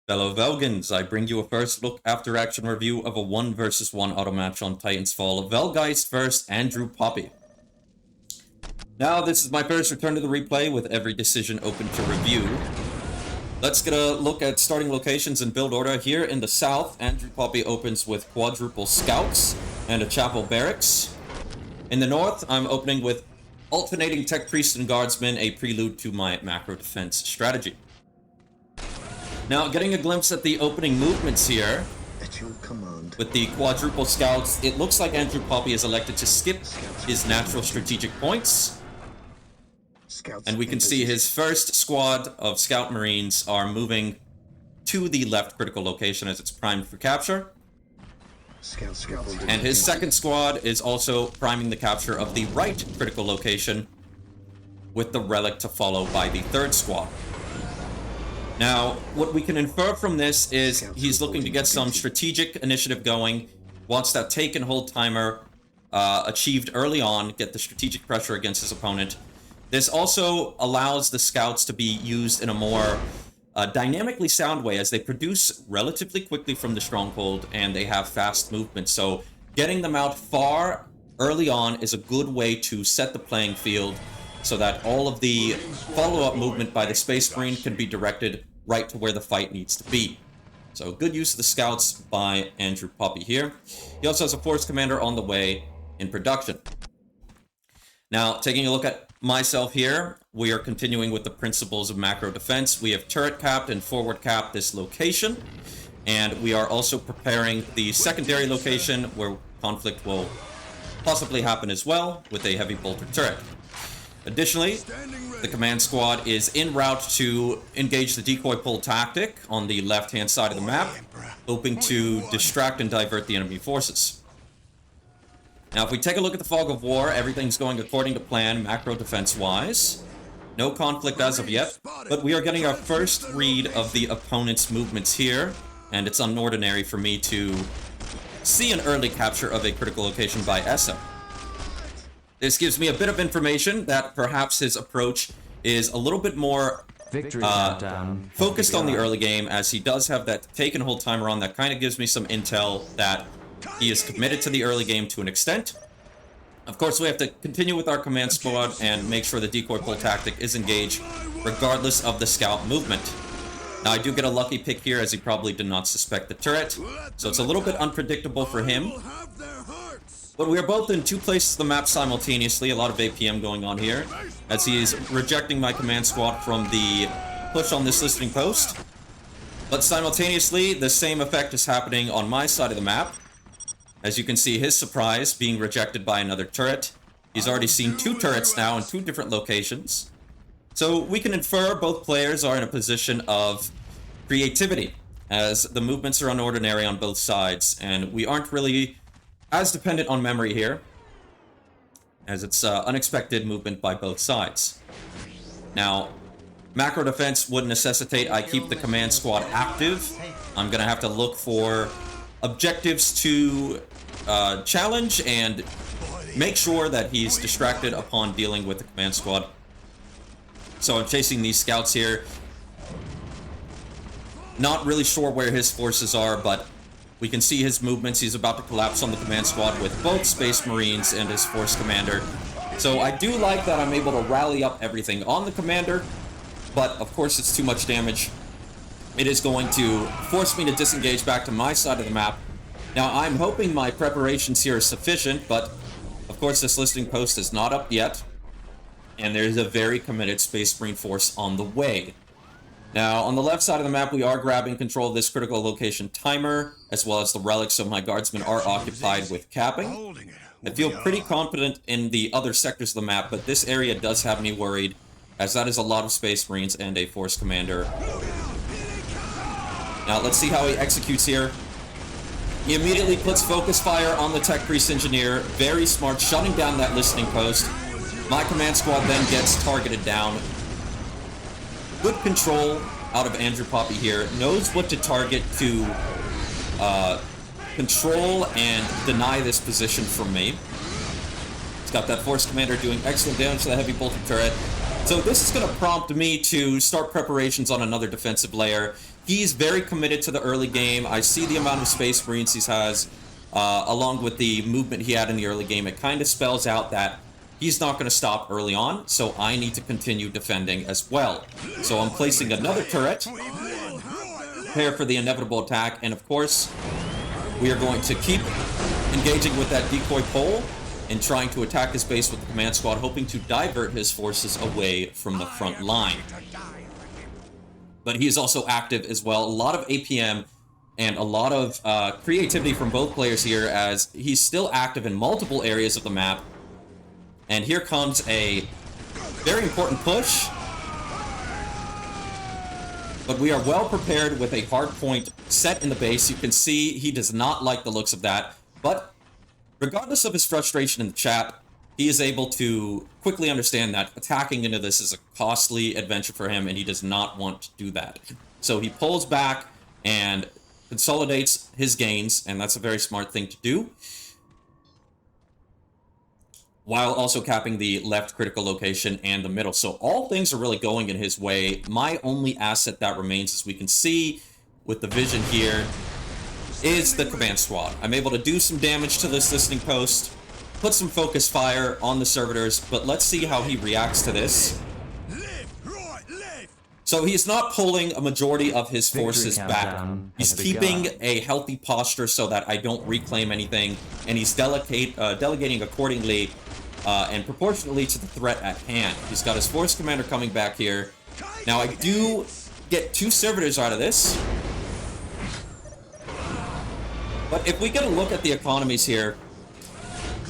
Fellow Velgans, I bring you a first look after action review of a 1 vs 1 auto match on Titan's Fall. Velgheist vs AndrewPappii. Now, this is my first return to the replay with every decision open to review. Let's get a look at starting locations and build order. Here in the south, AndrewPappii opens with quadruple scouts and a chapel barracks. In the north, I'm opening with alternating tech priests and guardsmen, a prelude to my macro defense strategy. Now, getting a glimpse at the opening movements here, at your command. With the quadruple scouts, it looks like AndrewPappii is elected to skip his natural strategic points. Scouts and we can see his first squad of scout marines are moving to the left critical location as it's primed for capture. Scouts. And his second squad is also priming the capture of the right critical location, with the relic to follow by the third squad. Now, what we can infer from this is he's looking to get some strategic initiative going, wants that take and hold timer achieved early on, get the strategic pressure against his opponent. This also allows the scouts to be used in a more dynamically sound way, as they produce relatively quickly from the stronghold and they have fast movement. So getting them out far early on is a good way to set the playing field, so that all of the follow-up movement by the Space Marine can be directed right to where the fight needs to be. So good use of the scouts by AndrewPappii here. He also has a force commander on the way in production. Now, taking a look at myself here, we are continuing with the principles of macro defense. We have turret capped and forward capped this location, and we are also preparing the secondary location where conflict will possibly happen as well, with a heavy bolter turret. Additionally, the command squad is en route to engage the decoy pull tactic on the left-hand side of the map, hoping to distract and divert the enemy forces. Now, if we take a look at the fog of war, everything's going according to plan, macro defense-wise. No conflict as of yet, but we are getting our first read of the opponent's movements here, and it's unordinary for me to see an early capture of a critical location by Essa. This gives me a bit of information that perhaps his approach is a little bit more focused on the early game, as he does have that take and hold timer on. That kind of gives me some intel that he is committed to the early game to an extent. Of course, we have to continue with our command squad and make sure the decoy pull tactic is engaged regardless of the scout movement. Now, I do get a lucky pick here, as he probably did not suspect the turret, so it's a little bit unpredictable for him. But we are both in two places of the map simultaneously, a lot of APM going on here, as he is rejecting my command squad from the push on this listening post. But simultaneously, the same effect is happening on my side of the map. As you can see, his surprise being rejected by another turret. He's already seen two turrets now in two different locations. So we can infer both players are in a position of creativity, as the movements are unordinary on both sides, and we aren't really as dependent on memory here, as it's unexpected movement by both sides. Now, macro defense would necessitate I keep the command squad active. I'm gonna have to look for objectives to challenge and make sure that he's distracted upon dealing with the command squad. So I'm chasing these scouts here. Not really sure where his forces are, but we can see his movements. He's about to collapse on the command squad with both Space Marines and his force commander. So I do like that I'm able to rally up everything on the commander, but of course it's too much damage. It is going to force me to disengage back to my side of the map. Now, I'm hoping my preparations here are sufficient, but of course this listening post is not up yet, and there's a very committed Space Marine force on the way. Now, on the left side of the map, we are grabbing control of this critical location timer, as well as the relics, so my guardsmen are occupied with capping. I feel pretty confident in the other sectors of the map, but this area does have me worried, as that is a lot of Space Marines and a force commander. Now, let's see how he executes here. He immediately puts focus fire on the tech priest engineer. Very smart, shutting down that listening post. My command squad then gets targeted down. Good control out of AndrewPappii here. Knows what to target to control and deny this position from me. He's got that force commander doing excellent damage to the heavy bolter turret. So this is going to prompt me to start preparations on another defensive layer. He's very committed to the early game. I see the amount of Space Marines he has, along with the movement he had in the early game. It kind of spells out that he's not going to stop early on, so I need to continue defending as well. So I'm placing another turret, prepare for the inevitable attack, and of course, we are going to keep engaging with that decoy pole and trying to attack his base with the command squad, hoping to divert his forces away from the front line. But he is also active as well. A lot of APM and a lot of creativity from both players here, as he's still active in multiple areas of the map. And here comes a very important push. But we are well prepared with a hard point set in the base. You can see he does not like the looks of that. But regardless of his frustration in the chat, he is able to quickly understand that attacking into this is a costly adventure for him, and he does not want to do that. So he pulls back and consolidates his gains, and that's a very smart thing to do, while also capping the left critical location and the middle. So all things are really going in his way. My only asset that remains, as we can see with the vision here, is the command squad. I'm able to do some damage to this listening post, put some focus fire on the servitors, but let's see how he reacts to this. So he's not pulling a majority of his forces back. He's keeping a healthy posture so that I don't reclaim anything, and he's delegating accordingly and proportionally to the threat at hand. He's got his force commander coming back here. Now I do get 2 servitors out of this, but if we get a look at the economies here,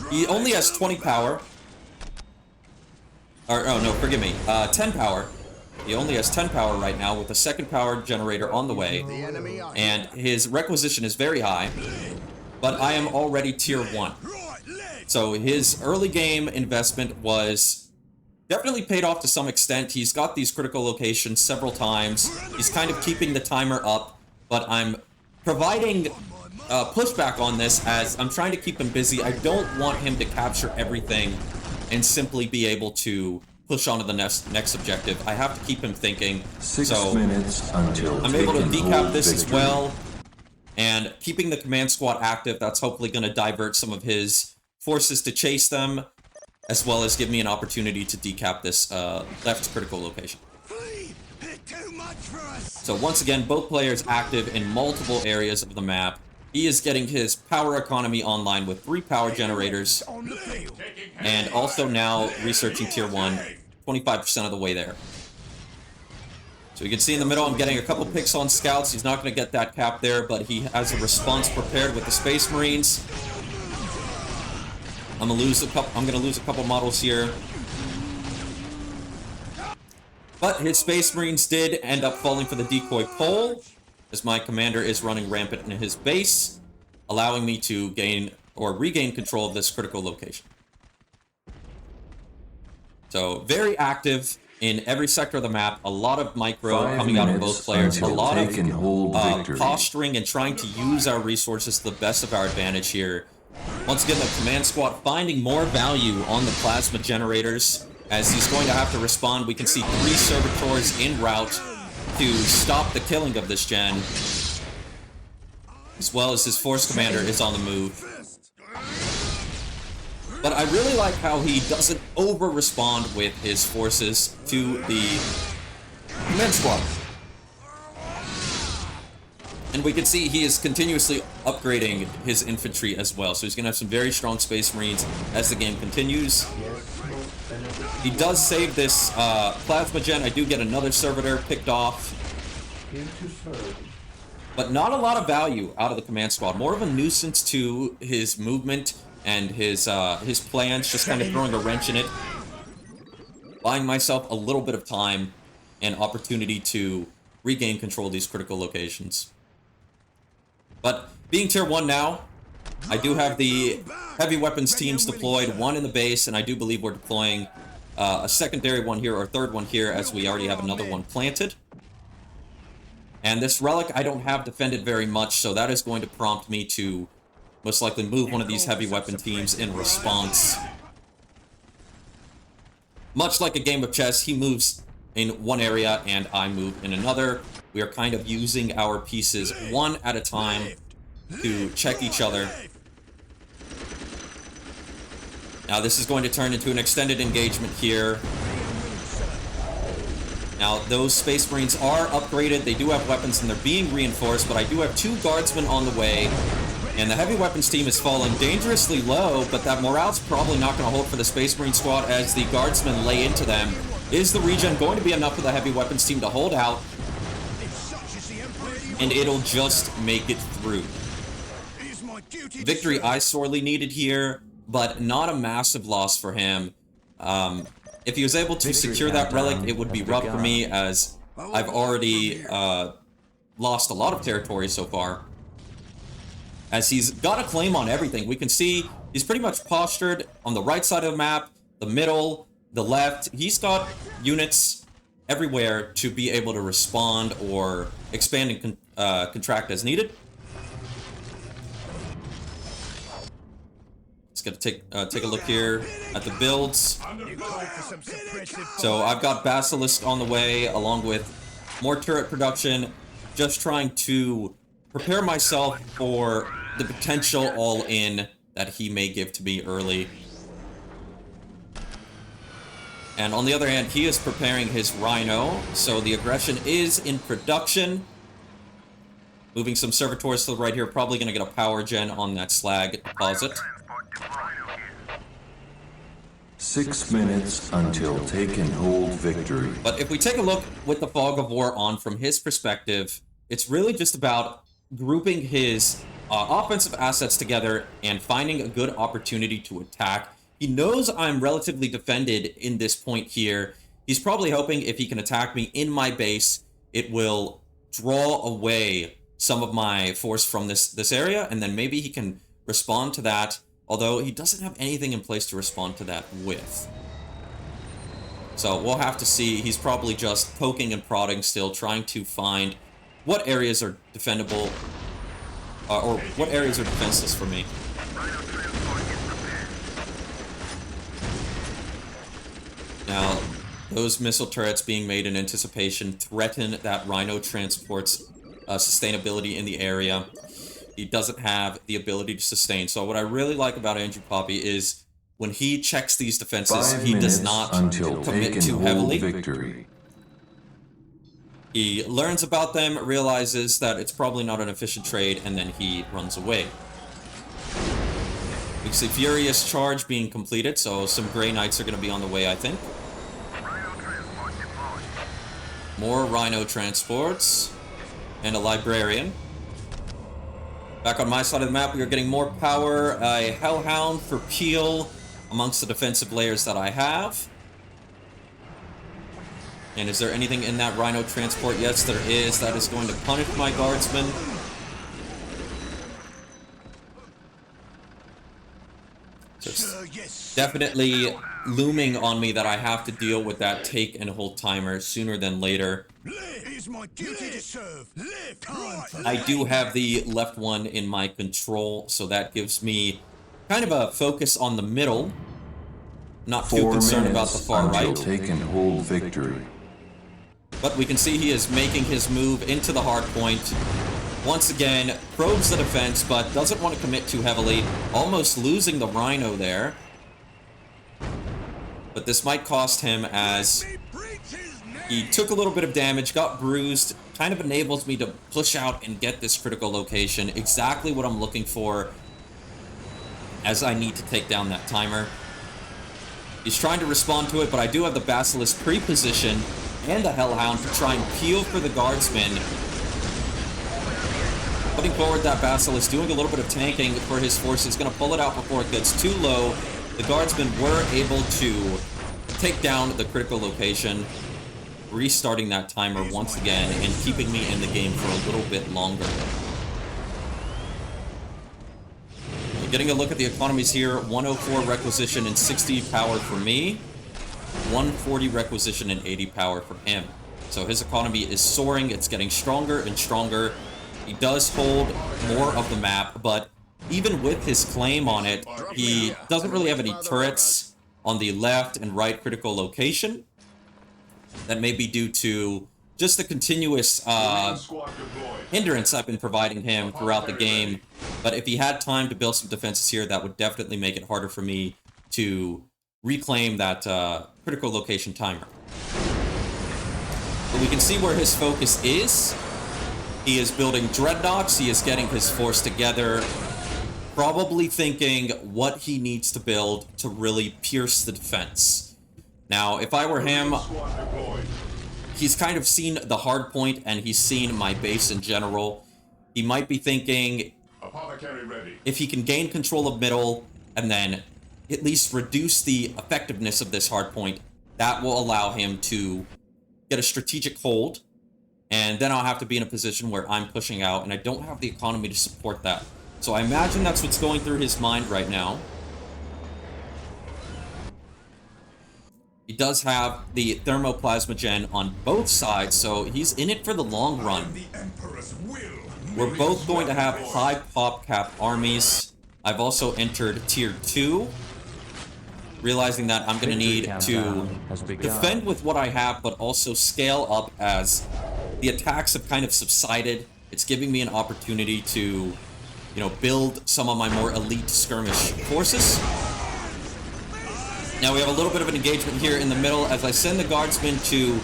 he only has 20 power. Or, oh no, forgive me, 10 power. He only has 10 power right now with a second power generator on the way. And his requisition is very high, but I am already tier 1. So his early game investment was definitely paid off to some extent. He's got these critical locations several times. He's kind of keeping the timer up, but I'm providing pushback on this as I'm trying to keep him busy. I don't want him to capture everything and simply be able to push on to the next objective. I have to keep him thinking. 6 minutes until I'm able to decap this as well, and keeping the command squad active, that's hopefully going to divert some of his forces to chase them, as well as give me an opportunity to decap this left critical location. So once again, both players active in multiple areas of the map. He is getting his power economy online with 3 power generators, and also now researching tier 1, 25% of the way there. So you can see in the middle, I'm getting a couple picks on scouts. He's not going to get that cap there, but he has a response prepared with the Space Marines. I'm going to lose a couple models here. But his Space Marines did end up falling for the decoy pole, as my commander is running rampant in his base, allowing me to gain or regain control of this critical location. So very active in every sector of the map, a lot of micro coming out of both players, a lot of posturing and trying to use our resources to the best of our advantage here. Once again, the command squad finding more value on the plasma generators, as he's going to have to respond. We can see 3 servitors en route to stop the killing of this gen, as well as his force commander is on the move. But I really like how he doesn't over-respond with his forces to the command squad. And we can see he is continuously upgrading his infantry as well, so he's going to have some very strong Space Marines as the game continues. He does save this plasma gen. I do get another servitor picked off. But not a lot of value out of the command squad. More of a nuisance to his movement and his plans, just kind of throwing a wrench in it. Buying myself a little bit of time and opportunity to regain control of these critical locations. But being tier 1 now, I do have the heavy weapons teams deployed, 1 in the base, and I do believe we're deploying a secondary one here, or a third one here, as we already have another one planted. And this relic I don't have defended very much, so that is going to prompt me to most likely move one of these heavy weapon teams in response. Much like a game of chess, he moves in one area and I move in another. We are kind of using our pieces one at a time to check each other. Now this is going to turn into an extended engagement here. Now those Space Marines are upgraded, they do have weapons and they're being reinforced, but I do have 2 guardsmen on the way. And the heavy weapons team is falling dangerously low, but that morale's probably not going to hold for the Space Marine squad as the guardsmen lay into them. Is the regen going to be enough for the heavy weapons team to hold out? And it'll just make it through. Victory I sorely needed here, but not a massive loss for him. If he was able to secure that relic, it would be rough for me, as I've already lost a lot of territory so far. As he's got a claim on everything. We can see he's pretty much postured on the right side of the map, the middle, the left. He's got units everywhere to be able to respond or expand and contract as needed. Just gotta take a look here at the builds. So I've got Basilisk on the way, along with more turret production, just trying to prepare myself for the potential all-in that he may give to me early. And on the other hand, he is preparing his Rhino, so the aggression is in production. Moving some servitors to the right here, probably going to get a power gen on that slag deposit. 6 minutes until take and hold victory. But if we take a look with the Fog of War on from his perspective, it's really just about grouping his offensive assets together and finding a good opportunity to attack. He knows I'm relatively defended in this point here. He's probably hoping if he can attack me in my base, it will draw away some of my force from this area, and then maybe he can respond to that, although he doesn't have anything in place to respond to that with. So we'll have to see. He's probably just poking and prodding still, trying to find what areas are defendable, or what areas are defenseless for me. Now, those missile turrets being made in anticipation threaten that Rhino transport's sustainability in the area. He doesn't have the ability to sustain. So what I really like about AndrewPappii is when he checks these defenses, he does not commit too heavily. Victory. He learns about them, realizes that it's probably not an efficient trade, and then he runs away. We see Furious Charge being completed, so some Grey Knights are going to be on the way, I think. More Rhino transports. And a Librarian. Back on my side of the map, we are getting more power. A Hellhound for Peel amongst the defensive layers that I have. And is there anything in that Rhino transport? Yes, there is. That is going to punish my guardsmen. So it's definitely looming on me that I have to deal with that take and hold timer sooner than later. I do have the left one in my control, so that gives me kind of a focus on the middle. Not too concerned about the far right. Take and hold victory. But we can see he is making his move into the hard point. Once again, probes the defense, but doesn't want to commit too heavily. Almost losing the Rhino there. But this might cost him, as he took a little bit of damage, got bruised. Kind of enables me to push out and get this critical location. Exactly what I'm looking for, as I need to take down that timer. He's trying to respond to it, but I do have the Basilisk pre-positioned and the Hellhound to try and peel for the Guardsmen. Putting forward that Basilisk, doing a little bit of tanking for his forces, going to pull it out before it gets too low. The Guardsmen were able to take down the critical location, restarting that timer once again and keeping me in the game for a little bit longer. Getting a look at the economies here, 104 requisition and 60 power for me, 140 requisition and 80 power for him. So his economy is soaring, it's getting stronger and stronger. He does hold more of the map, but even with his claim on it, he doesn't really have any turrets on the left and right critical location. That may be due to just the continuous hindrance I've been providing him throughout the game. But if he had time to build some defenses here, that would definitely make it harder for me to reclaim that critical location timer. But we can see where his focus is. He is building dreadnoughts. He is getting his force together, probably thinking what he needs to build to really pierce the defense. Now, if I were him, he's kind of seen the hard point and he's seen my base in general. He might be thinking if he can gain control of middle and then at least reduce the effectiveness of this hard point, that will allow him to get a strategic hold. And then I'll have to be in a position where I'm pushing out, and I don't have the economy to support that. So I imagine that's what's going through his mind right now. He does have the thermoplasmogen on both sides, so he's in it for the long run. We're both going to have high pop cap armies. I've also entered tier 2, realizing that I'm going to need to defend with what I have, but also scale up as the attacks have kind of subsided. It's giving me an opportunity to, you know, build some of my more elite skirmish forces. Now we have a little bit of an engagement here in the middle as I send the guardsmen to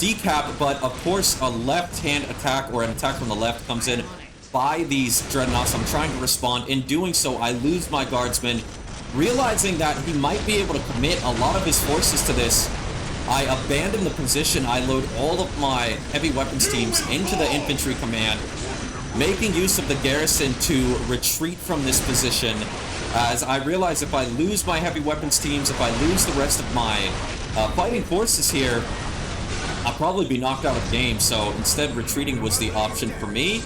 decap, but of course a left-hand attack or an attack from the left comes in by these dreadnoughts. I'm trying to respond. In doing so, I lose my guardsmen. Realizing that he might be able to commit a lot of his forces to this, I abandon the position. I load all of my heavy weapons teams into the infantry command, making use of the garrison to retreat from this position, as I realize if I lose my heavy weapons teams, if I lose the rest of my fighting forces here, I'll probably be knocked out of the game. So instead, retreating was the option for me.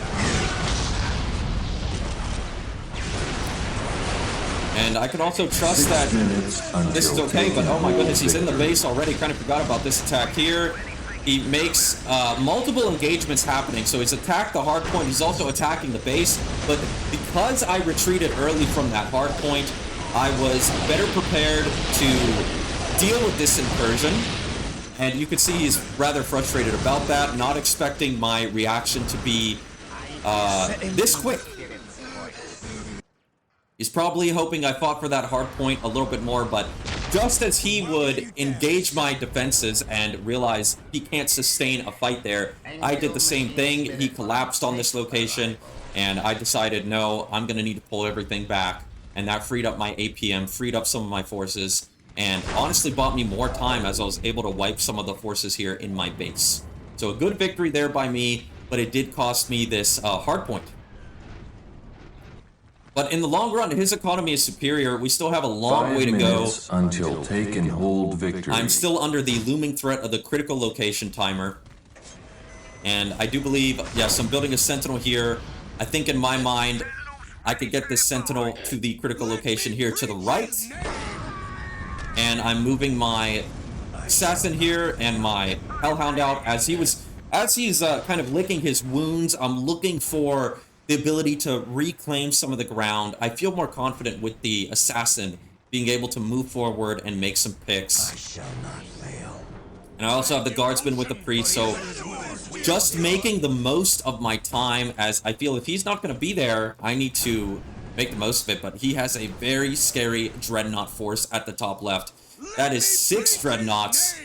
And I can also trust that this is okay, but oh my goodness, he's in the base already. Kind of forgot about this attack here. He makes multiple engagements happening. So he's attacked the hard point. He's also attacking the base. But because I retreated early from that hard point, I was better prepared to deal with this incursion. And you can see he's rather frustrated about that, not expecting my reaction to be this quick. He's probably hoping I fought for that hard point a little bit more, but just as he would engage my defenses and realize he can't sustain a fight there, I did the same thing. He collapsed on this location, and I decided, no, I'm going to need to pull everything back. And that freed up my APM, freed up some of my forces, and honestly bought me more time as I was able to wipe some of the forces here in my base. So a good victory there by me, but it did cost me this hard point. But in the long run, his economy is superior. We still have a long way to go until take and hold victory. I'm still under the looming threat of the critical location timer. And I do believe, yes, I'm building a sentinel here. I think in my mind, I could get this sentinel to the critical location here to the right. And I'm moving my assassin here and my hellhound out as he's kind of licking his wounds. I'm looking for the ability to reclaim some of the ground. I feel more confident with the assassin being able to move forward and make some picks. I shall not fail. And I also have the guardsman with the priest, so just making the most of my time, as I feel if he's not going to be there, I need to make the most of it. But he has a very scary dreadnought force at the top left. That is 6 dreadnoughts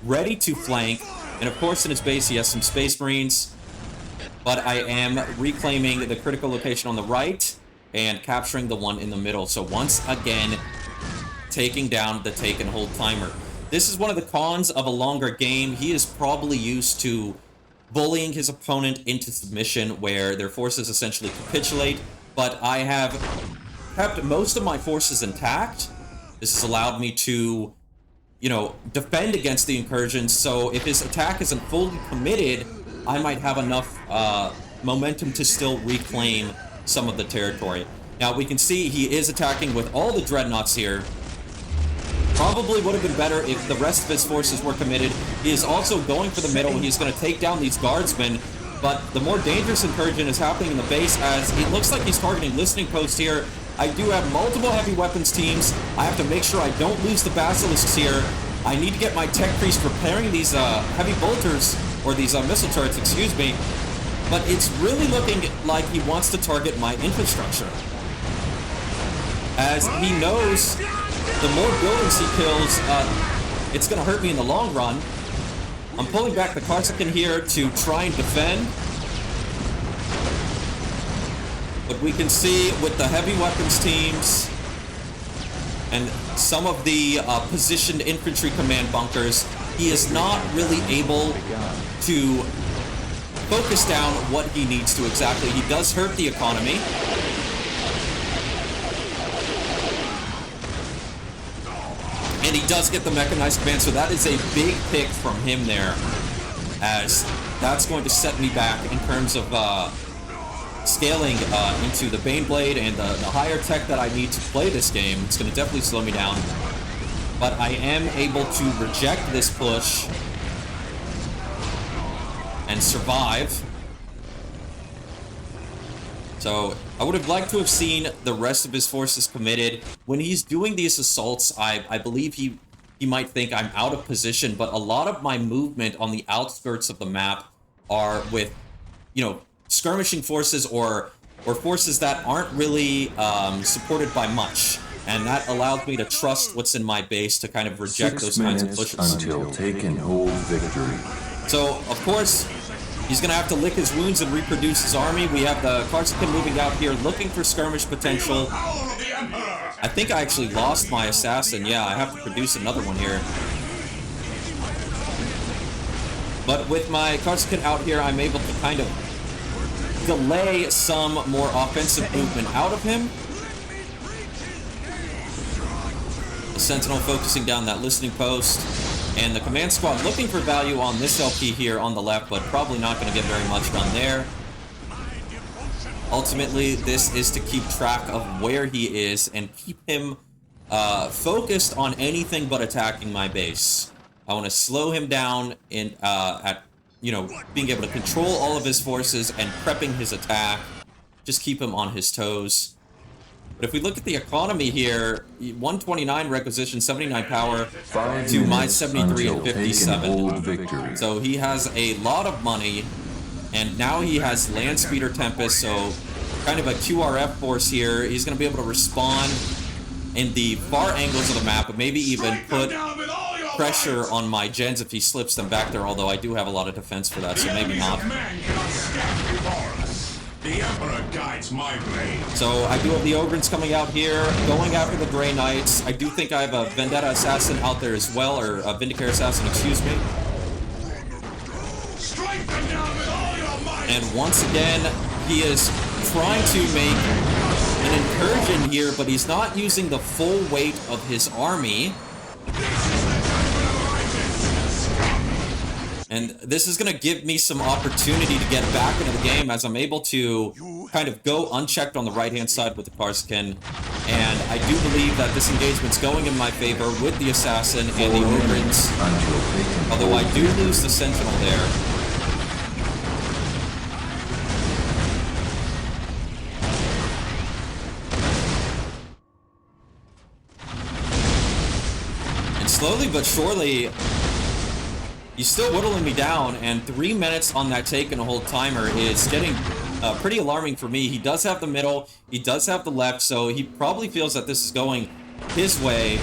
ready to flank. And of course in his base he has some space marines. But I am reclaiming the critical location on the right and capturing the one in the middle. So once again, taking down the take and hold timer. This is one of the cons of a longer game. He is probably used to bullying his opponent into submission where their forces essentially capitulate. But I have kept most of my forces intact. This has allowed me to, you know, defend against the incursions. So if his attack isn't fully committed, I might have enough momentum to still reclaim some of the territory. Now, we can see he is attacking with all the dreadnoughts here. Probably would have been better if the rest of his forces were committed. He is also going for the middle. He's going to take down these guardsmen. But the more dangerous incursion is happening in the base as it looks like he's targeting listening posts here. I do have multiple heavy weapons teams. I have to make sure I don't lose the basilisks here. I need to get my tech priest repairing these heavy bolters. or these missile turrets, excuse me, but it's really looking like he wants to target my infrastructure. As he knows the more buildings he kills, it's going to hurt me in the long run. I'm pulling back the Corsican here to try and defend. But we can see with the heavy weapons teams and some of the positioned infantry command bunkers, he is not really able to focus down what he needs to exactly. He does hurt the economy. And he does get the mechanized command, so that is a big pick from him there, as that's going to set me back in terms of scaling into the Baneblade and the higher tech that I need to play this game. It's going to definitely slow me down. But I am able to reject this push and survive. So I would have liked to have seen the rest of his forces committed. When he's doing these assaults, I believe he might think I'm out of position, but a lot of my movement on the outskirts of the map are with, you know, skirmishing forces or forces that aren't really supported by much. And that allows me to trust what's in my base to kind of reject those kinds of pushes. Until take and hold victory. So, of course, he's going to have to lick his wounds and reproduce his army. We have the Corsican moving out here, looking for skirmish potential. I think I actually lost my assassin. Yeah, I have to produce another one here. But with my Corsican out here, I'm able to kind of delay some more offensive movement out of him. The Sentinel focusing down that listening post. And the command squad looking for value on this LP here on the left, but probably not going to get very much done there. Ultimately, this is to keep track of where he is and keep him focused on anything but attacking my base. I want to slow him down in at, you know, being able to control all of his forces and prepping his attack. Just keep him on his toes. But if we look at the economy here, 129 requisition, 79 power to my 73 and 57. So he has a lot of money, and now he has Land Speeder Tempest, so kind of a QRF force here. He's going to be able to respond in the far angles of the map, but maybe even put pressure on my gens if he slips them back there, although I do have a lot of defense for that, so maybe not. The Emperor guides my blade. So I do have the Ogrins coming out here, going after the Grey Knights. I do think I have a Vendetta Assassin out there as well, or a Vindicare Assassin, excuse me. Strike them down with all your might. And once again, he is trying to make an incursion here, but he's not using the full weight of his army. And this is going to give me some opportunity to get back into the game as I'm able to kind of go unchecked on the right-hand side with the Corsican. And I do believe that this engagement's going in my favor with the Assassin and the Ogrins. Although I do lose the Sentinel there. And slowly but surely, he's still whittling me down, and 3 minutes on that take and hold timer is getting pretty alarming for me. He does have the middle, he does have the left, so he probably feels that this is going his way.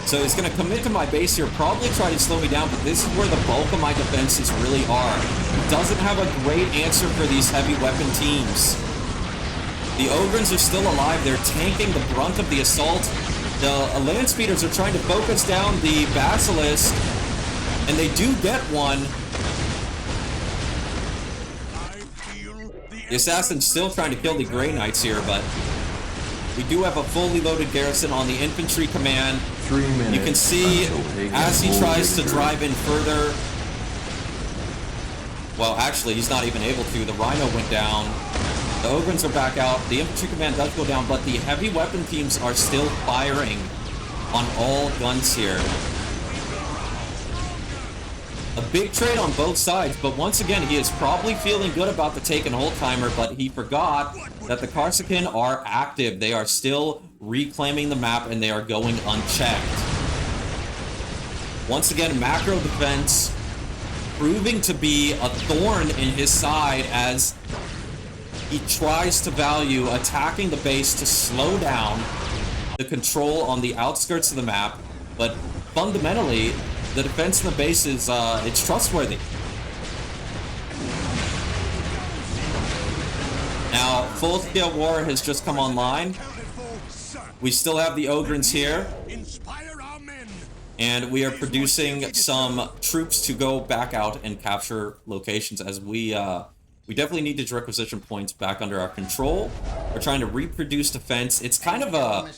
So he's going to commit to my base here, probably try to slow me down, but this is where the bulk of my defenses really are. He doesn't have a great answer for these heavy weapon teams. The Ogrins are still alive, they're tanking the brunt of the assault. The land speeders are trying to focus down the Basilisk, and they do get one. The Assassin's still trying to kill the Grey Knights here, but we do have a fully loaded garrison on the infantry command. 3 minutes. You can see as he tries to drive in further. Well, actually, he's not even able to. The Rhino went down. The Ogrins are back out. The infantry command does go down, but the heavy weapon teams are still firing on all guns here. A big trade on both sides, but once again, he is probably feeling good about the take and hold timer, but he forgot that the Corsican are active. They are still reclaiming the map, and they are going unchecked. Once again, macro defense proving to be a thorn in his side as he tries to value attacking the base to slow down the control on the outskirts of the map, but fundamentally, the defense in the base is, it's trustworthy. Now, full-scale war has just come online. We still have the Ogrins here. And we are producing some troops to go back out and capture locations as we definitely need the direct position points back under our control. We're trying to reproduce defense. It's kind of a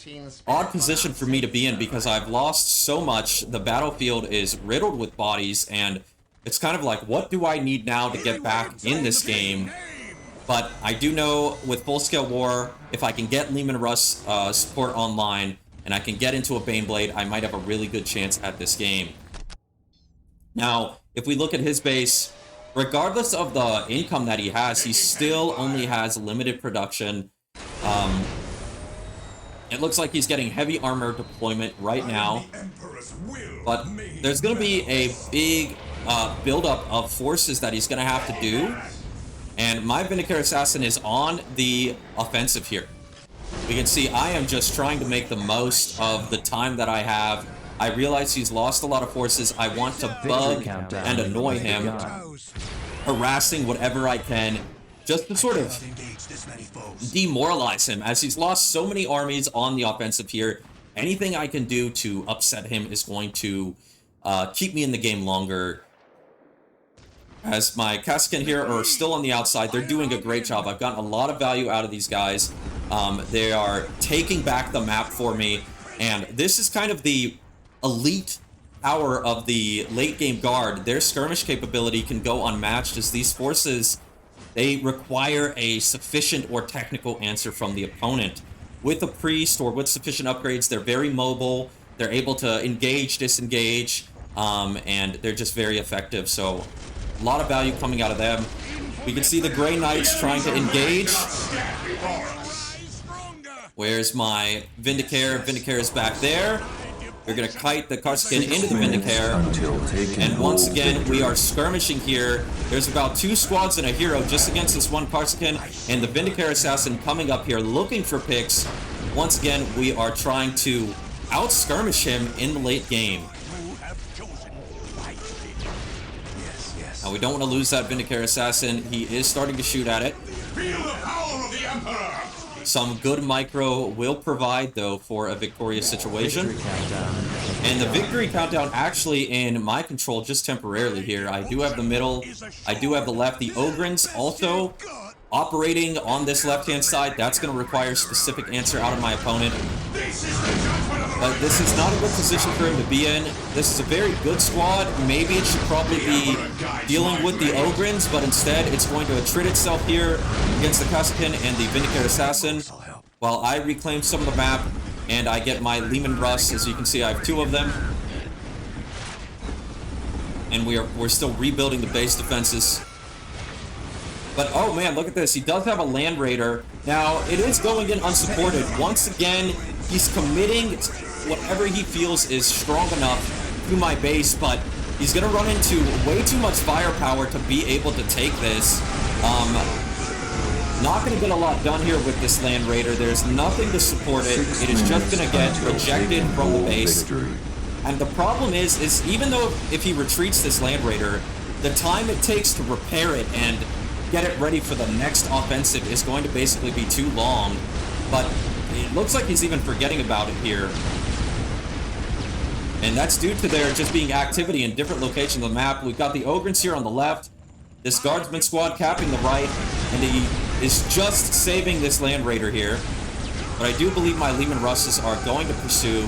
odd position for me to be in because I've lost so much. The battlefield is riddled with bodies, and it's kind of like, what do I need now to get back in this game? But I do know with full-scale war, if I can get Lehman Russ support online, and I can get into a Baneblade, I might have a really good chance at this game. Now, if we look at his base, regardless of the income that he has, he still only has limited production. It looks like he's getting heavy armor deployment right now. But there's going to be a big buildup of forces that he's going to have to do. And my Vindicator Assassin is on the offensive here. We can see I am just trying to make the most of the time that I have. I realize he's lost a lot of forces. I want to bug and annoy him, harassing whatever I can, just to sort of demoralize him, as he's lost so many armies on the offensive here. Anything I can do to upset him is going to keep me in the game longer. As my Kaskin here are still on the outside, they're doing a great job. I've gotten a lot of value out of these guys. They are taking back the map for me, and this is kind of the elite power of the late game guard. Their skirmish capability can go unmatched, as these forces, they require a sufficient or technical answer from the opponent. With a priest or with sufficient upgrades, they're very mobile, they're able to engage, disengage, and they're just very effective. So a lot of value coming out of them. We can see the Grey Knights trying to engage. Where's my Vindicator? Vindicator is back there. We're going to kite the Karsakin into the Vindicator. And once again, we are skirmishing here. There's about 2 squads and a hero just against this one Karsakin. And the Vindicator Assassin coming up here looking for picks. Once again, we are trying to out-skirmish him in the late game. Now, we don't want to lose that Vindicator Assassin. He is starting to shoot at it. Feel the power of the Emperor! Some good micro will provide, though, for a victorious situation. And the victory countdown actually in my control just temporarily here. I do have the middle. I do have the left. The Ogrins also operating on this left-hand side. That's going to require a specific answer out of my opponent. But this is not a good position for him to be in. This is a very good squad. Maybe it should probably be dealing with the Ogrins, but instead it's going to attrit itself here against the Kassakin and the Vindicator Assassin, while I reclaim some of the map and I get my Lehman Russ. As you can see, I have 2 of them. And we're still rebuilding the base defenses. But oh man, look at this. He does have a Land Raider. Now, it is going in unsupported. Once again, he's committing whatever he feels is strong enough to my base, but he's going to run into way too much firepower to be able to take this. Not going to get a lot done here with this Land Raider. There's nothing to support it. It is just going to get rejected from the base. And the problem is even though if he retreats this Land Raider, the time it takes to repair it and get it ready for the next offensive is going to basically be too long. But it looks like he's even forgetting about it here. And that's due to there just being activity in different locations of the map. We've got the Ogrins here on the left, this Guardsman squad capping the right, and he is just saving this Land Raider here. But I do believe my Lehman Russes are going to pursue.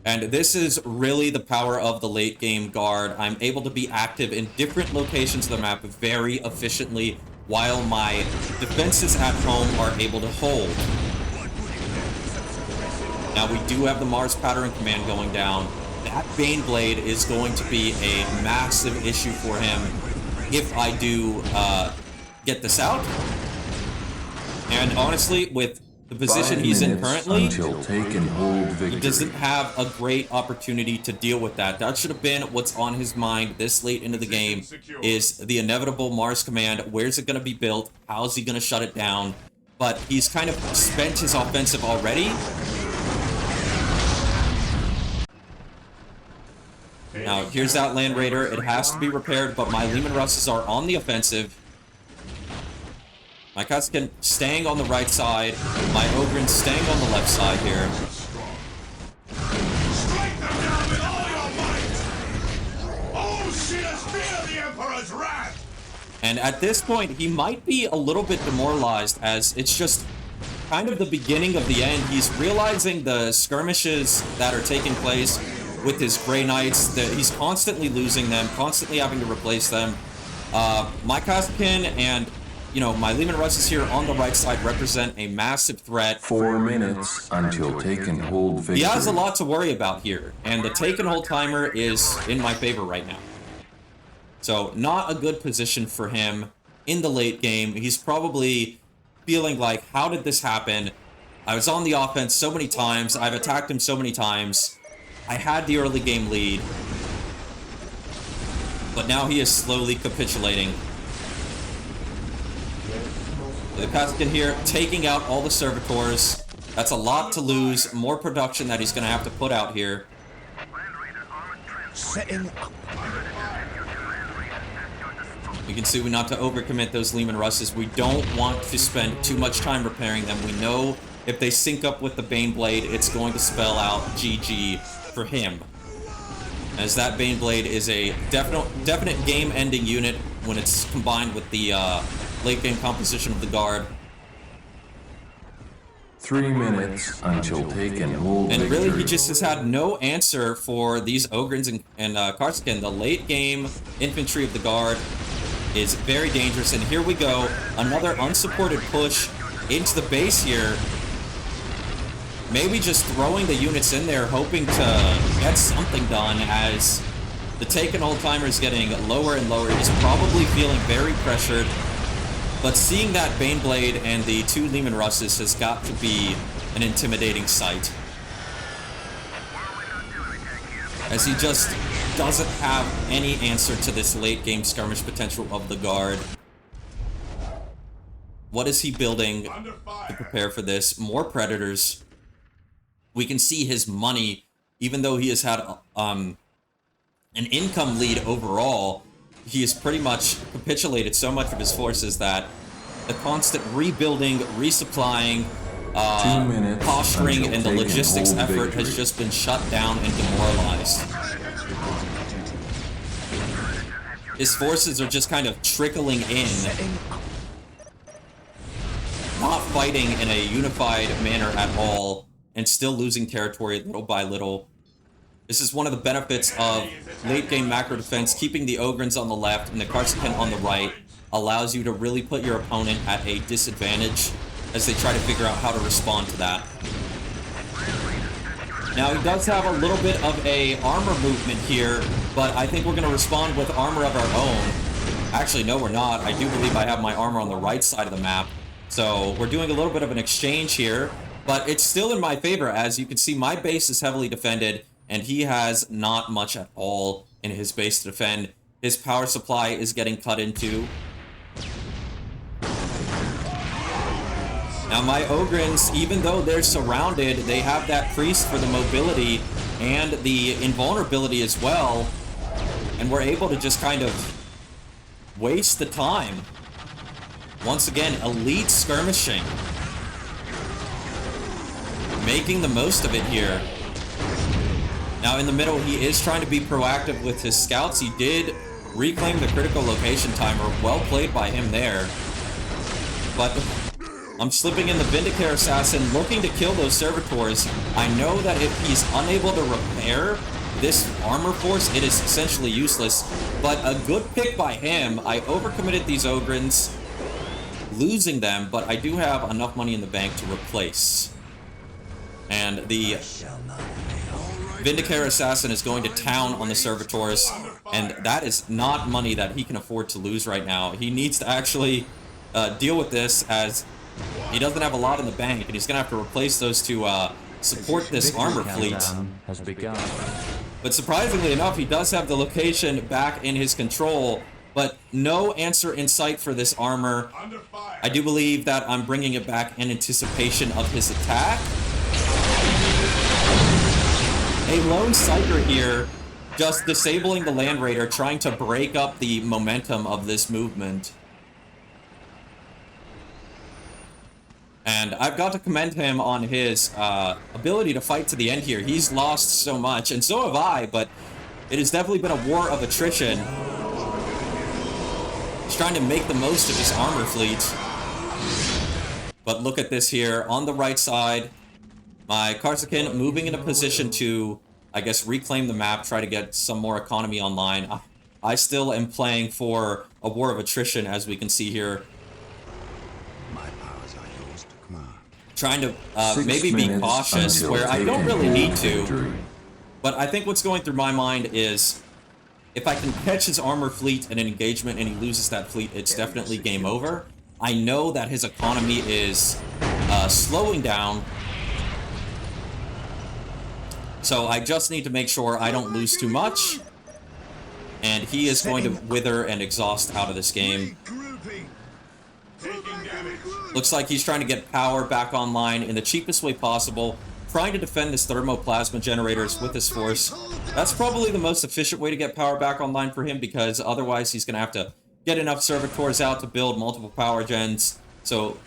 And this is really the power of the late game guard. I'm able to be active in different locations of the map very efficiently, while my defenses at home are able to hold. Now, we do have the Mars Pattern Command going down. That Baneblade is going to be a massive issue for him if I do get this out. And honestly, with the position 5 he's in minutes currently, until take and hold he victory. doesn't have a great opportunity to deal with that. That should have been what's on his mind this late into the game, is the inevitable Mars command. Where's it going to be built? How's he going to shut it down? But he's kind of spent his offensive already. Now, here's that Land Raider. It has to be repaired, but my Leman Russes are on the offensive. My Kaskin staying on the right side. My Ogrins staying on the left side here. Strike them down with all your might! Oh, seers, fear the Emperor's wrath! And at this point, he might be a little bit demoralized, as it's just kind of the beginning of the end. He's realizing the skirmishes that are taking place with his Grey Knights, that he's constantly losing them, constantly having to replace them. My Kaskin and, you know, my Leman Russes here on the right side represent a massive threat. 4 minutes until take and hold victory. He has a lot to worry about here, and the take and hold timer is in my favor right now. So, not a good position for him in the late game. He's probably feeling like, how did this happen? I was on the offense so many times, I've attacked him so many times, I had the early game lead, but now he is slowly capitulating. The Kaskin here taking out all the servitors. That's a lot to lose, more production that he's going to have to put out here. Setting up. You can see we not to overcommit those Leman Russes. We don't want to spend too much time repairing them. We know if they sync up with the Baneblade, it's going to spell out GG for him, as that Baneblade is a definite game-ending unit when it's combined with the late-game composition of the Guard. 3 minutes until take and hold And victory. really, he just has had no answer for these Ogrins and Karskin. The late-game infantry of the Guard is very dangerous, and here we go. Another unsupported push into the base here. Maybe just throwing the units in there, hoping to get something done, as the take and hold timer is getting lower and lower. He's probably feeling very pressured, but seeing that Baneblade and the 2 Leman Russes has got to be an intimidating sight, as he just doesn't have any answer to this late game skirmish potential of the Guard. What is he building to prepare for this? More Predators. We can see his money, even though he has had an income lead overall, he has pretty much capitulated so much of his forces that the constant rebuilding, resupplying, 2 minutes posturing, until and the take and logistics hold effort victory. has just been shut down and demoralized. His forces are just kind of trickling in, not fighting in a unified manner at all, and still losing territory little by little. This is one of the benefits of late-game macro defense. Keeping the Ogrins on the left and the Karsakan on the right allows you to really put your opponent at a disadvantage as they try to figure out how to respond to that. Now, he does have a little bit of a armor movement here, but I think we're going to respond with armor of our own. Actually, no, we're not. I do believe I have my armor on the right side of the map. So we're doing a little bit of an exchange here, but it's still in my favor. As you can see, my base is heavily defended, and he has not much at all in his base to defend. His power supply is getting cut into. Now, my Ogrins, even though they're surrounded, they have that priest for the mobility and the invulnerability as well, and we're able to just kind of waste the time. Once again, elite skirmishing. Making the most of it here. Now, in the middle, he is trying to be proactive with his scouts. He did reclaim the critical location timer. Well played by him there. But I'm slipping in the Vindicator Assassin, looking to kill those servitors. I know that if he's unable to repair this armor force, it is essentially useless. But a good pick by him. I overcommitted these Ogrins, losing them, but I do have enough money in the bank to replace. And the Vindicator Assassin is going to town on the servitors, and that is not money that he can afford to lose right now. He needs to actually deal with this, as he doesn't have a lot in the bank, and he's going to have to replace those to support this armor fleet. Has begun. But surprisingly enough, he does have the location back in his control, but no answer in sight for this armor. Under fire. I do believe that I'm bringing it back in anticipation of his attack. A lone psyker here, just disabling the Land Raider, trying to break up the momentum of this movement. And I've got to commend him on his ability to fight to the end here. He's lost so much, and so have I, but it has definitely been a war of attrition. He's trying to make the most of his armor fleet. But look at this here. On the right side, my Karsakin moving in a position to, I guess, reclaim the map, try to get some more economy online. I still am playing for a war of attrition, as we can see here. My powers are yours. Come on. Trying to 6 maybe be minutes cautious, until where I don't taking really need to. victory. But I think what's going through my mind is, if I can catch his armor fleet in an engagement and he loses that fleet, it's definitely game over. I know that his economy is slowing down, so I just need to make sure I don't lose too much. And he is going to wither and exhaust out of this game. Regrouping. Taking damage. Looks like he's trying to get power back online in the cheapest way possible, trying to defend his thermoplasma generators with his force. That's probably the most efficient way to get power back online for him, because otherwise he's going to have to get enough servitors out to build multiple power gens. So,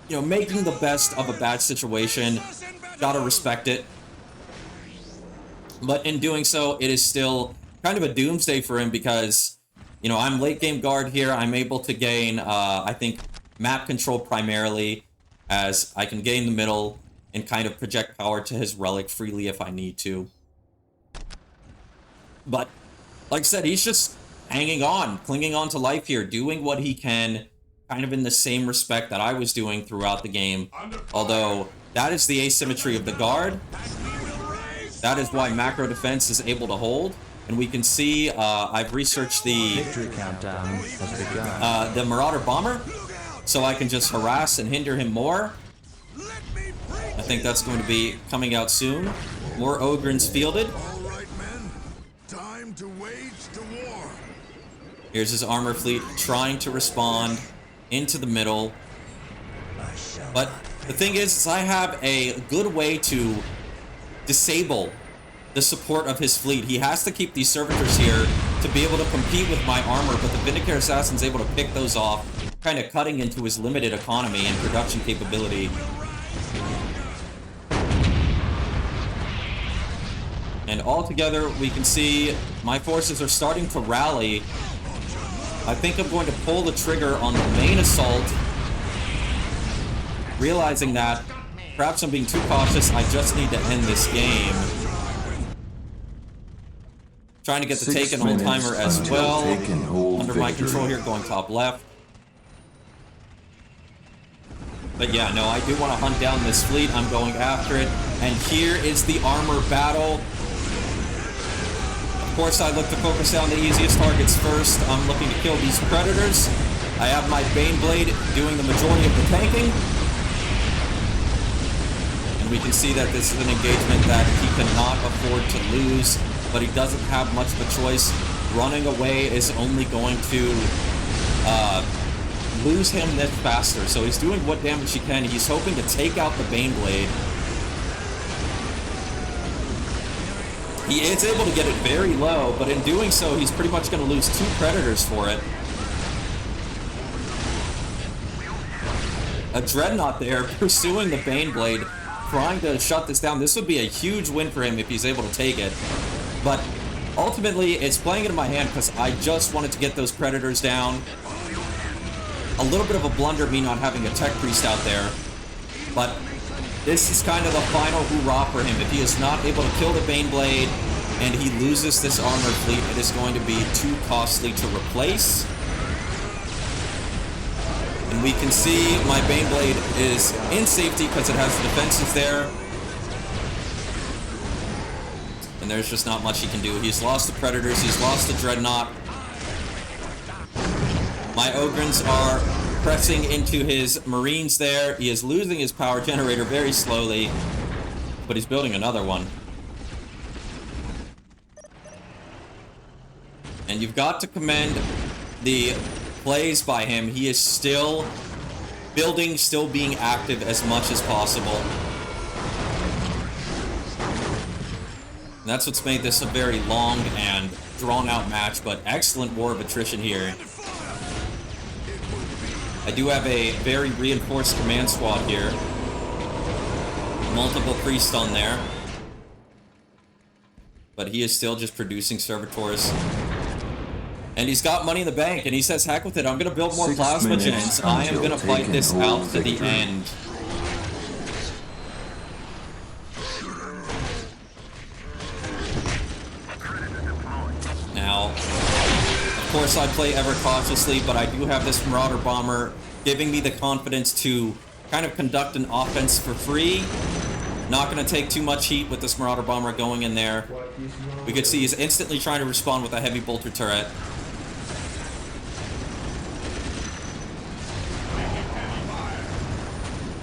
you know, making the best of a bad situation, gotta respect it. But in doing so, it is still kind of a doomsday for him, because, you know, I'm late game guard here. I'm able to gain, I think, map control primarily, as I can gain the middle and kind of project power to his relic freely if I need to. But, like I said, he's just hanging on, clinging on to life here, doing what he can, kind of in the same respect that I was doing throughout the game. Although, that is the asymmetry of the guard. That is why macro defense is able to hold. And we can see, I've researched the Victory countdown has begun. the Marauder Bomber, so I can just harass and hinder him more. I think that's going to be coming out soon. More Ogrins fielded. All right, men. Time to wage the war. Here's his armor fleet trying to respond into the middle. But the thing is I have a good way to disable the support of his fleet. He has to keep these servitors here to be able to compete with my armor, but the Vindicare Assassin's able to pick those off, kind of cutting into his limited economy and production capability. And altogether, we can see my forces are starting to rally. I think I'm going to pull the trigger on the main assault, realizing that perhaps I'm being too cautious. I just need to end this game. Trying to get the 6 Taken Old-Timer minutes as until well. taken hold Under my victory. control here, going top left. But yeah, no, I do want to hunt down this fleet. I'm going after it. And here is the armor battle. Of course, I look to focus down the easiest targets first. I'm looking to kill these Predators. I have my Baneblade doing the majority of the tanking. And we can see that this is an engagement that he cannot afford to lose, but he doesn't have much of a choice. Running away is only going to lose him this faster, so he's doing what damage he can. He's hoping to take out the Baneblade. He is able to get it very low, but in doing so, he's pretty much going to lose 2 Predators for it. A Dreadnought there, pursuing the Baneblade, trying to shut this down. This would be a huge win for him if he's able to take it. But ultimately, it's playing it in my hand because I just wanted to get those Predators down. A little bit of a blunder, me not having a Tech Priest out there. But this is kind of the final hoorah for him. If he is not able to kill the Baneblade and he loses this armored fleet, it is going to be too costly to replace. And we can see my Baneblade is in safety because it has the defenses there. And there's just not much he can do. He's lost the Predators, he's lost the Dreadnought. My Ogrins are pressing into his Marines there. He is losing his power generator very slowly, but he's building another one. And you've got to commend the plays by him. He is still building, still being active as much as possible. And that's what's made this a very long and drawn-out match, but excellent war of attrition here. I do have a very reinforced command squad here. Multiple priests on there. But he is still just producing servitors. And he's got money in the bank, and he says, heck with it, I'm gonna build more 6 plasma minutes gens. I am gonna fight taken this hold out to the victory. end. Now, of course I play ever cautiously, but I do have this Marauder Bomber giving me the confidence to kind of conduct an offense for free. Not going to take too much heat with this Marauder Bomber going in there. We can see he's instantly trying to respond with a heavy bolter turret.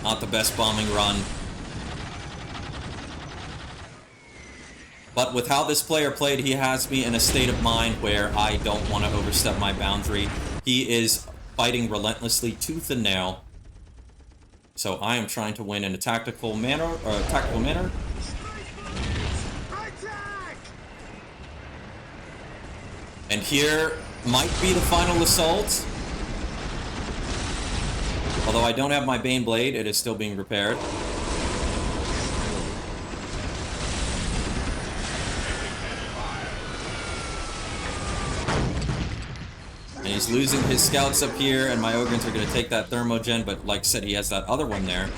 Not the best bombing run. But with how this player played, he has me in a state of mind where I don't want to overstep my boundary. He is fighting relentlessly, tooth and nail. So I am trying to win in a tactical manner, And here might be the final assault. Although I don't have my Bane Blade, it is still being repaired. And he's losing his scouts up here, and my Ogrins are going to take that Thermogen, but like I said, he has that other one there.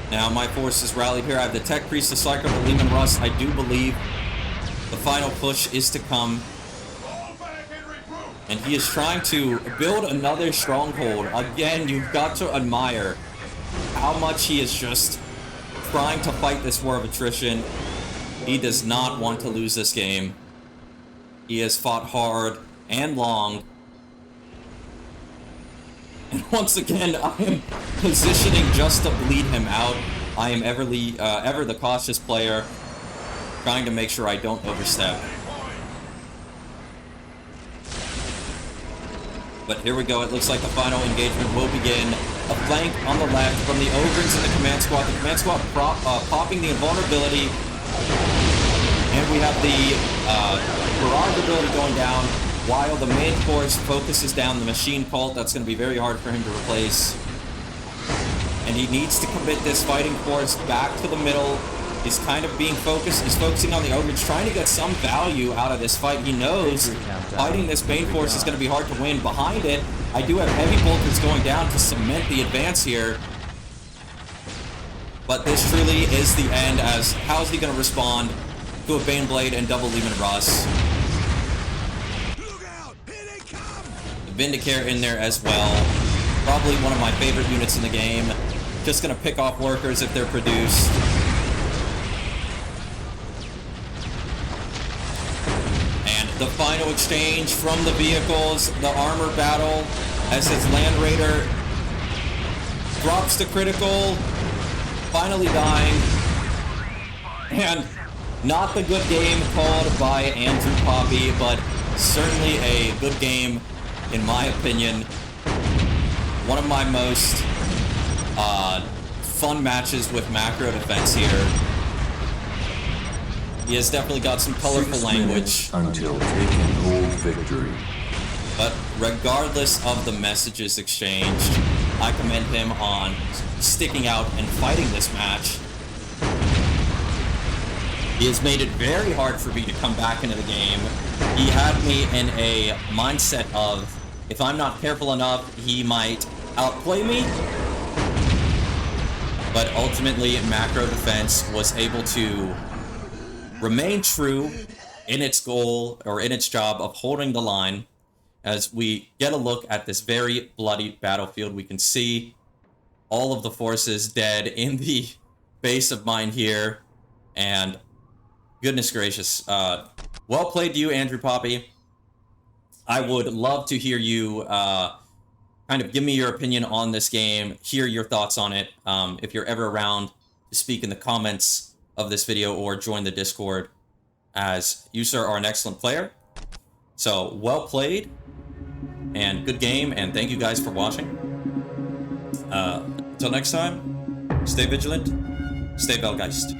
Now my forces rallied here. I have the Tech Priest, the Cycler, the Lehman Russ. I do believe the final push is to come. And he is trying to build another stronghold. Again, you've got to admire how much he is just trying to fight this war of attrition. He does not want to lose this game. He has fought hard and long. And once again, I am positioning just to bleed him out. I am ever the cautious player, trying to make sure I don't overstep. But here we go. It looks like the final engagement will begin. A flank on the left from the Ogrins and the command squad. The command squad popping the invulnerability. And we have the barrage ability going down, while the main force focuses down the machine cult. That's going to be very hard for him to replace. And he needs to commit this fighting force back to the middle. He's kind of being focused. He's focusing on the Ogrins, trying to get some value out of this fight. He knows fighting this Bane force is going to be hard to win. Behind it, I do have heavy bolters going down to cement the advance here. But this truly is the end, as how's he going to respond to a Bane Blade and double Lehman Russ? The Vindicare in there as well. Probably one of my favorite units in the game. Just going to pick off workers if they're produced. The final exchange from the vehicles, the armor battle, as his Land Raider drops to critical, finally dying. And not the good game called by AndrewPappii, but certainly a good game, in my opinion. One of my most fun matches with macro defense here. He has definitely got some colorful 6 language. minutes until taking hold victory. But regardless of the messages exchanged, I commend him on sticking out and fighting this match. He has made it very hard for me to come back into the game. He had me in a mindset of, if I'm not careful enough, he might outplay me. But ultimately, macro defense was able to remain true in its goal, or in its job of holding the line. As we get a look at this very bloody battlefield, we can see all of the forces dead in the base of mine here, and Goodness gracious. Well played to you, AndrewPappii. I would love to hear you kind of give me your opinion on this game, hear your thoughts on it. If you're ever around, to speak in the comments of this video or join the Discord, as you, sir, are an excellent player. So, well played, and good game, and thank you guys for watching. Until next time, stay vigilant, stay Velgheist.